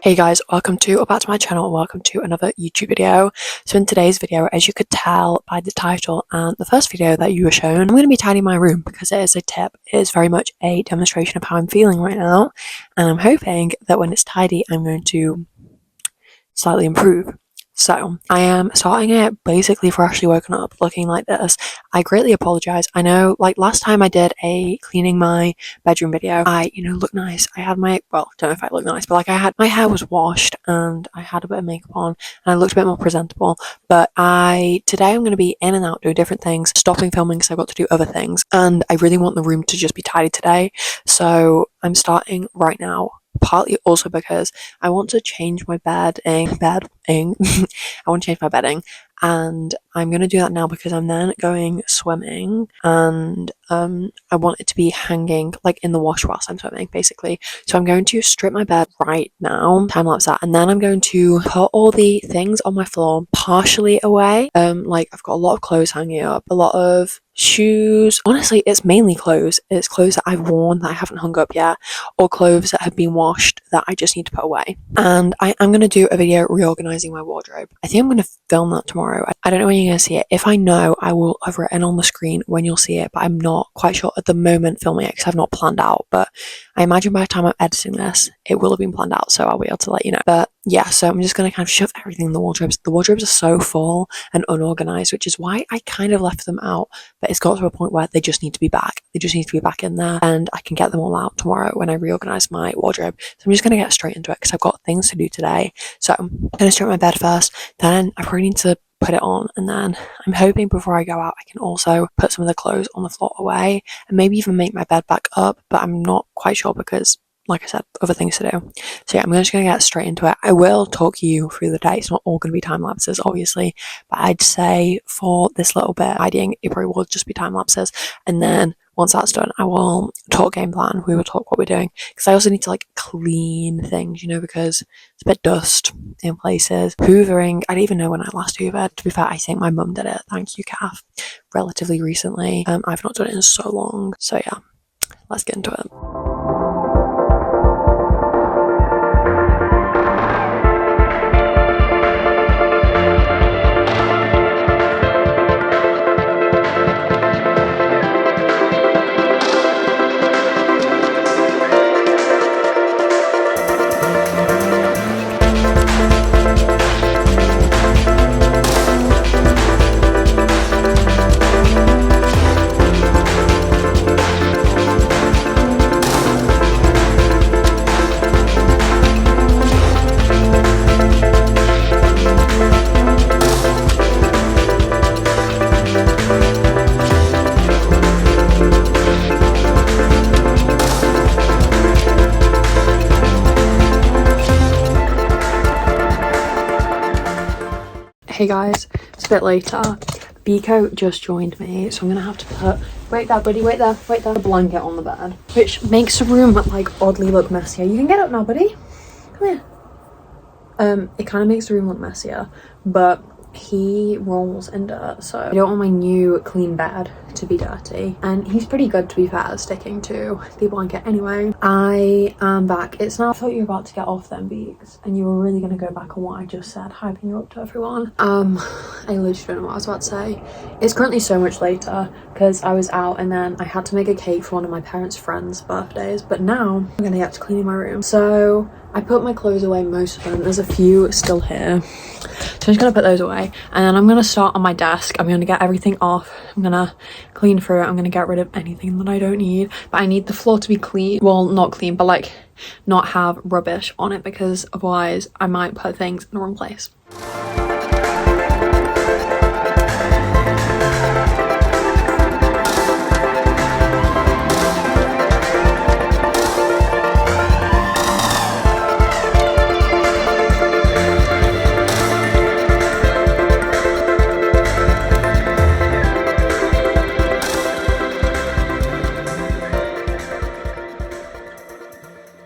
Hey guys, welcome to or back to my channel and welcome to another YouTube video. So in today's video, as you could tell by the title and the first video that you were shown, I'm going to be tidying my room because it is a tip. It is very much a demonstration of how I'm feeling right now, and I'm hoping that when it's tidy, I'm going to slightly improve. So I am starting it basically freshly woken up looking like this. I greatly apologize. I know like last time I did a cleaning my bedroom video, I looked nice. I had my, well, don't know if I look nice, but like I had, my hair was washed and I had a bit of makeup on and I looked a bit more presentable. But today I'm going to be in and out doing different things, stopping filming because I've got to do other things. And I really want the room to just be tidy today. So I'm starting right now. Partly also because I want to change my bedding. I want to change my bedding, and I'm going to do that now because I'm then going swimming, and I want it to be hanging like in the wash whilst I'm swimming, basically. So I'm going to strip my bed right now, time lapse that, and then I'm going to put all the things on my floor partially away. Like I've got a lot of clothes hanging up, a lot of shoes. Honestly, it's mainly clothes. It's clothes that I've worn that I haven't hung up yet, or clothes that have been washed that I just need to put away. And I'm going to do a video reorganizing my wardrobe. I think I'm going to film that tomorrow. I don't know when you're going to see it. If I know, I will have written on the screen when you'll see it, but I'm not quite sure at the moment filming it because I've not planned out. But I imagine by the time I'm editing this, it will have been planned out, so I'll be able to let you know. But yeah, so I'm just going to kind of shove everything in the wardrobes. The wardrobes are so full and unorganized, which is why I kind of left them out. But it's got to a point where they just need to be back. They just need to be back in there, and I can get them all out tomorrow when I reorganize my wardrobe. So I'm just going to get straight into it because I've got things to do today. So I'm going to strip my bed first, then I probably need to put it on, and then I'm hoping before I go out I can also put some of the clothes on the floor away and maybe even make my bed back up, but I'm not quite sure because like I said, other things to do. So yeah, I'm just going to get straight into it. I will talk you through the day. It's not all going to be time lapses, obviously, but I'd say for this little bit, tidying, it probably will just be time lapses. And then once that's done, I will talk game plan. We will talk what we're doing. Because I also need to like clean things, because it's a bit dust in places. Hoovering, I don't even know when I last hoovered. To be fair, I think my mum did it. Thank you, Kath. Relatively recently. I've not done it in so long. So yeah, let's get into it. Hey guys, it's a bit later. Biko just joined me, so I'm gonna have to put, wait there buddy, wait there, a blanket on the bed, which makes the room like oddly look messier. You can get up now, buddy. Come here. It kind of makes the room look messier, but he rolls in dirt, so I don't want my new clean bed to be dirty, and he's pretty good, to be fair, at sticking to the blanket. Anyway, I am back. It's now, I thought you were about to get off then, Beaks, and you were really going to go back on what I just said, hyping you up to everyone. I literally don't know what I was about to say. It's currently so much later because I was out and then I had to make a cake for one of my parents' friends' birthdays, but now I'm going to get to cleaning my room. So I put my clothes away, most of them. There's a few still here, so I'm just gonna put those away, and then I'm gonna start on my desk. I'm gonna get everything off. I'm gonna clean through it. I'm gonna get rid of anything that I don't need, but I need the floor to be clean. Well, not clean, but like not have rubbish on it, because otherwise I might put things in the wrong place.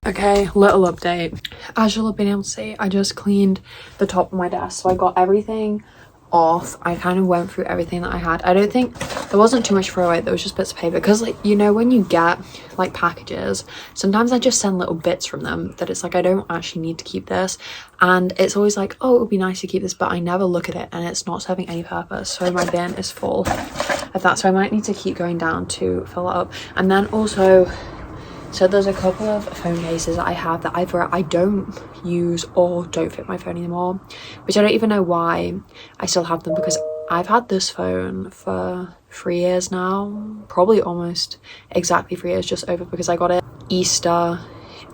Okay, little update. As you'll have been able to see, I just cleaned the top of my desk, so I got everything off, I kind of went through everything that I had. I don't think there wasn't too much throw away. There was just bits of paper, because like, you know, when you get like packages, sometimes I just send little bits from them that it's like I don't actually need to keep this, and it's always like, oh, it would be nice to keep this, but I never look at it and it's not serving any purpose. So my bin is full of that, so I might need to keep going down to fill it up. And then also, so there's a couple of phone cases that I have that either I don't use or don't fit my phone anymore, which I don't even know why I still have them, because I've had this phone for 3 years now, probably almost exactly 3 years, just over, because I got it Easter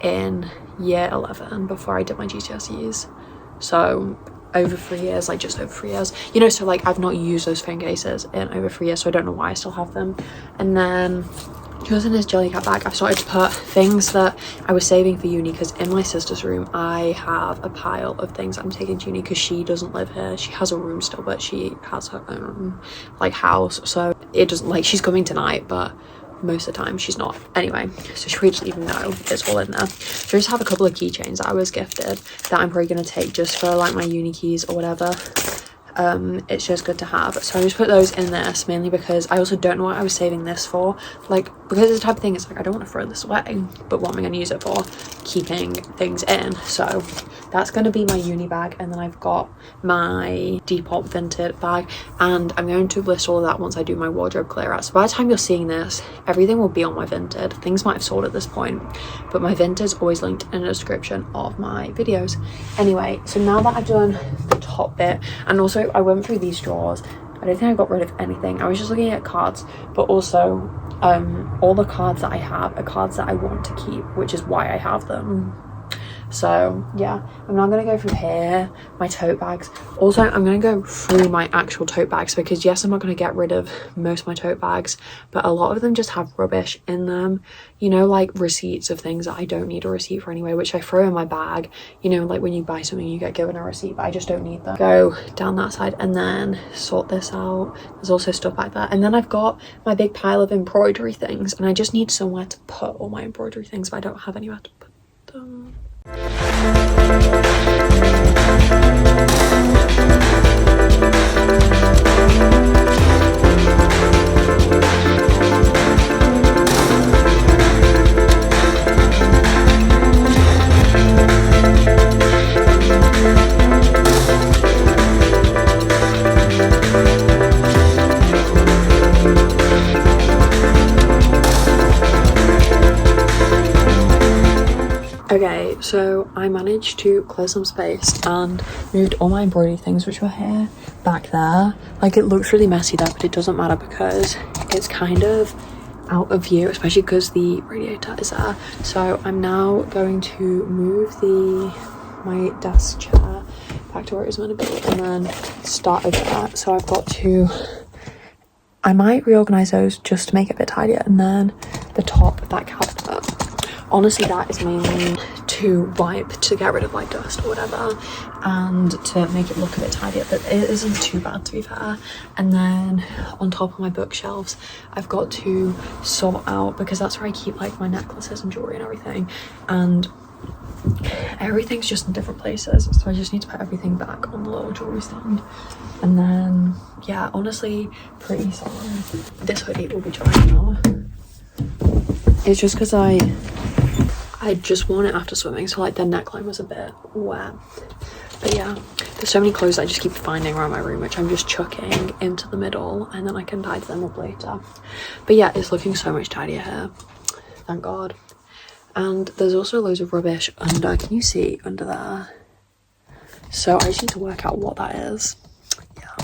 in year 11 before I did my GCSEs. So over 3 years, like just over 3 years, you know, so like I've not used those phone cases in over 3 years, so I don't know why I still have them. And then just in this Jellycat bag, I've started to put things that I was saving for uni, because in my sister's room I have a pile of things I'm taking to uni, because she doesn't live here. She has a room still, but she has her own like house, so it doesn't, like, she's coming tonight, but most of the time she's not. Anyway, so she doesn't even know it's all in there. So I just have a couple of keychains that I was gifted that I'm probably going to take just for like my uni keys or whatever. It's just good to have, so I just put those in this mainly because I also don't know what I was saving this for, like, because it's the type of thing, it's like I don't want to throw this away, but what am I going to use it for? Keeping things in. So that's going to be my uni bag, and then I've got my Depop Vinted bag, and I'm going to list all of that once I do my wardrobe clear out. So by the time you're seeing this, everything will be on my Vinted. Things might have sold at this point, but my Vinted's always linked in the description of my videos. Anyway, so now that I've done the top bit, and also I went through these drawers, I don't think I got rid of anything. I was just looking at cards, but also all the cards that I have are cards that I want to keep, which is why I have them. So yeah, I'm now going to go through here, my tote bags. Also, I'm going to go through my actual tote bags, because yes, I'm not going to get rid of most of my tote bags, but a lot of them just have rubbish in them, you know, like receipts of things that I don't need a receipt for anyway, which I throw in my bag. You know, like when you buy something you get given a receipt, but I just don't need them. Go down that side and then sort this out. There's also stuff like that, and then I've got my big pile of embroidery things, and I just need somewhere to put all my embroidery things, but I don't have anywhere to put them. Okay, so I managed to clear some space and moved all my embroidery things, which were here, back there. Like, it looks really messy there, but it doesn't matter because it's kind of out of view, especially because the radiator is there. So I'm now going to move my desk chair back to where it was meant to be, and then start over there. So I might reorganize those just to make it a bit tidier, and then the top of that cabinet. Honestly, that is mainly to wipe, to get rid of like dust or whatever, and to make it look a bit tidier, but it isn't too bad, to be fair. And then on top of my bookshelves, I've got to sort out, because that's where I keep like my necklaces and jewelry and everything, and everything's just in different places, so I just need to put everything back on the little jewelry stand. And then yeah, honestly, pretty solid. This hoodie will be dry now. It's just because I just worn it after swimming, so like the neckline was a bit wet. But yeah, there's so many clothes I just keep finding around my room, which I'm just chucking into the middle, and then I can tidy them up later. But yeah, it's looking so much tidier here, thank God. And there's also loads of rubbish under, can you see under there? So I just need to work out what that is. Yeah.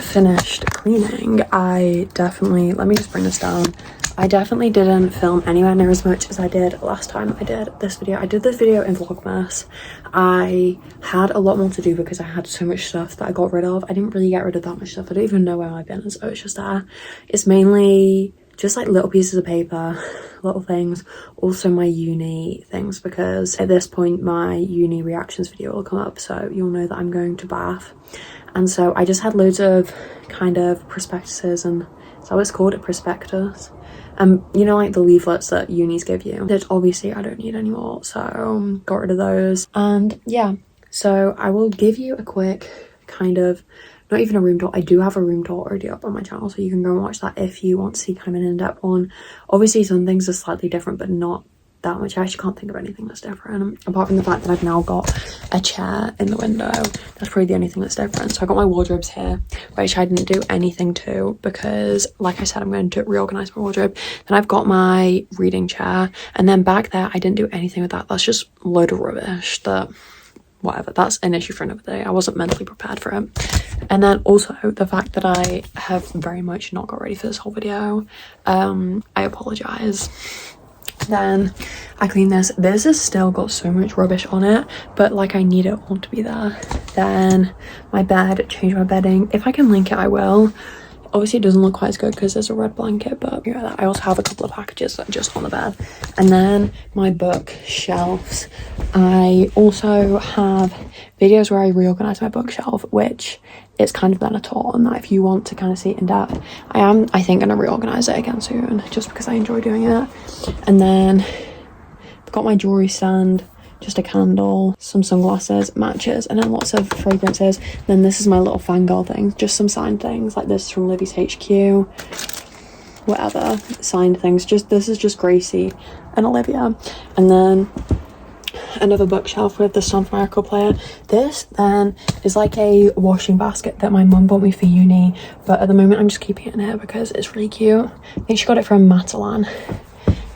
Finished cleaning. Let me just bring this down. I definitely didn't film anywhere near as much as I did last time I did this video. I did this video in Vlogmas. I had a lot more to do because I had so much stuff that I got rid of. I didn't really get rid of that much stuff. I don't even know where I've been, so it's just there. It's mainly just like little pieces of paper, little things, also my uni things, because at this point my uni reactions video will come up, so you'll know that I'm going to Bath. And so I just had loads of kind of prospectuses, and is that what it's called, a prospectus? You know, like the leaflets that unis give you, that obviously I don't need anymore, so got rid of those. And yeah, so I will give you a quick kind of, not even a room tour, I do have a room tour already up on my channel, so you can go and watch that if you want to see kind of an in-depth one. Obviously some things are slightly different, but not that much. I actually can't think of anything that's different, apart from the fact that I've now got a chair in the window. That's probably the only thing that's different. So I got my wardrobes here, which I didn't do anything to because, like I said, I'm going to reorganize my wardrobe. Then I've got my reading chair, and then back there I didn't do anything with that. That's just a load of rubbish that, whatever, that's an issue for another day. I wasn't mentally prepared for it. And then also the fact that I have very much not got ready for this whole video. I apologize. Then I clean this. This has still got so much rubbish on it, but like I need it all to be there. Then my bed, change my bedding. If I can link it, I will. Obviously it doesn't look quite as good because there's a red blanket, but yeah, I also have a couple of packages that are just on the bed. And then my bookshelves. I also have videos where I reorganize my bookshelf, which it's kind of then a tour on that if you want to kind of see it in depth. I think gonna reorganize it again soon, just because I enjoy doing it. And then I've got my jewelry stand, just a candle, some sunglasses, matches, and then lots of fragrances. Then this is my little fangirl thing, just some signed things, like this from Libby's HQ, whatever, signed things. Just this is just Gracie and Olivia. And then another bookshelf with the Stomp Miracle player. This then is like a washing basket that my mum bought me for uni, but at the moment I'm just keeping it in here because it's really cute. I think she got it from Matalan.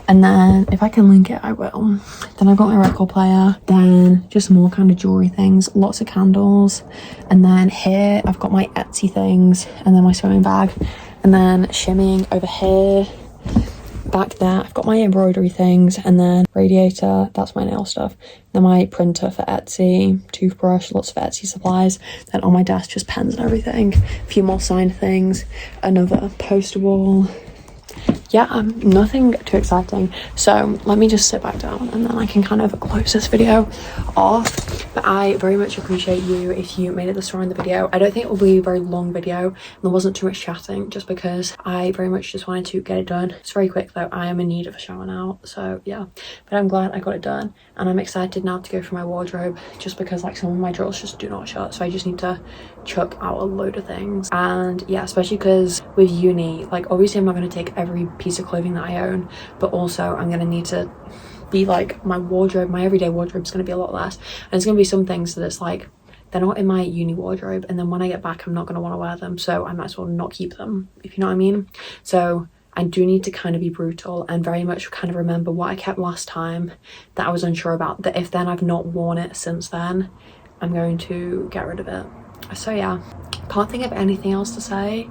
And then if I can link it, I will. Then I've got my record player, then just more kind of jewelry things, lots of candles. And then here I've got my Etsy things, and then my sewing bag. And then shimmying over here, back there I've got my embroidery things, and then radiator, that's my nail stuff. Then my printer for Etsy, toothbrush, lots of Etsy supplies. Then on my desk just pens and everything, a few more signed things, another poster wall. Yeah, nothing too exciting. So let me just sit back down and then I can kind of close this video off. But I very much appreciate you if you made it this far in the video. I don't think it will be a very long video, and there wasn't too much chatting just because I very much just wanted to get it done. It's very quick though. I am in need of a shower now, so yeah, but I'm glad I got it done, and I'm excited now to go through my wardrobe, just because like some of my drawers just do not shut, so I just need to chuck out a load of things. And yeah, especially because with uni, like obviously I'm not going to take every piece of clothing that I own, but also I'm going to need to be like, my wardrobe, my everyday wardrobe is going to be a lot less, and there's going to be some things that it's like they're not in my uni wardrobe, and then when I get back I'm not going to want to wear them, so I might as well not keep them, if you know what I mean. So I do need to kind of be brutal and very much kind of remember what I kept last time that I was unsure about, that if then I've not worn it since then, I'm going to get rid of it. So yeah, can't think of anything else to say.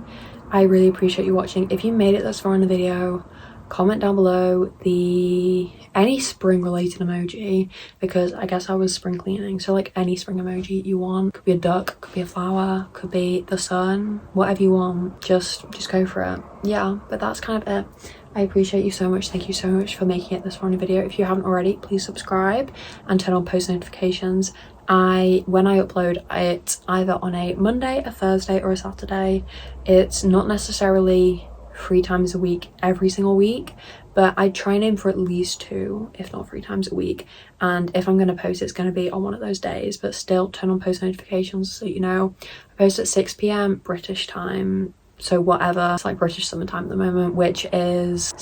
I really appreciate you watching. If you made it this far in the video, comment down below any spring related emoji, because I guess I was spring cleaning, so like any spring emoji you want. Could be a duck, could be a flower, could be the sun, whatever you want, just go for it. Yeah, but that's kind of it. I appreciate you so much. Thank you so much for making it this far in the video. If you haven't already, please subscribe and turn on post notifications. When I upload it either on a Monday, a Thursday or a Saturday. It's not necessarily 3 times a week every single week, but I try and aim for at least 2, if not 3 times a week. And if I'm going to post, it's going to be on one of those days, but still turn on post notifications so you know. I post at 6 p.m. British time, so whatever, it's like British summertime at the moment, which is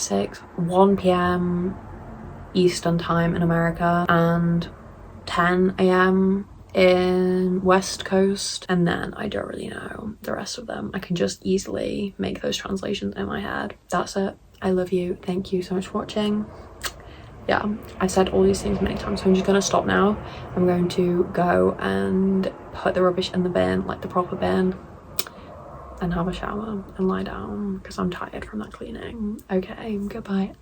1 p.m. Eastern time in America, and 10 a.m. in West Coast, and then I don't really know the rest of them. I can just easily make those translations in my head. That's it. I love you. Thank you so much for watching. Yeah, I said all these things many times, so I'm just gonna stop now. I'm going to go and put the rubbish in the bin, like the proper bin. and have a shower and lie down because I'm tired from that cleaning. Okay, goodbye.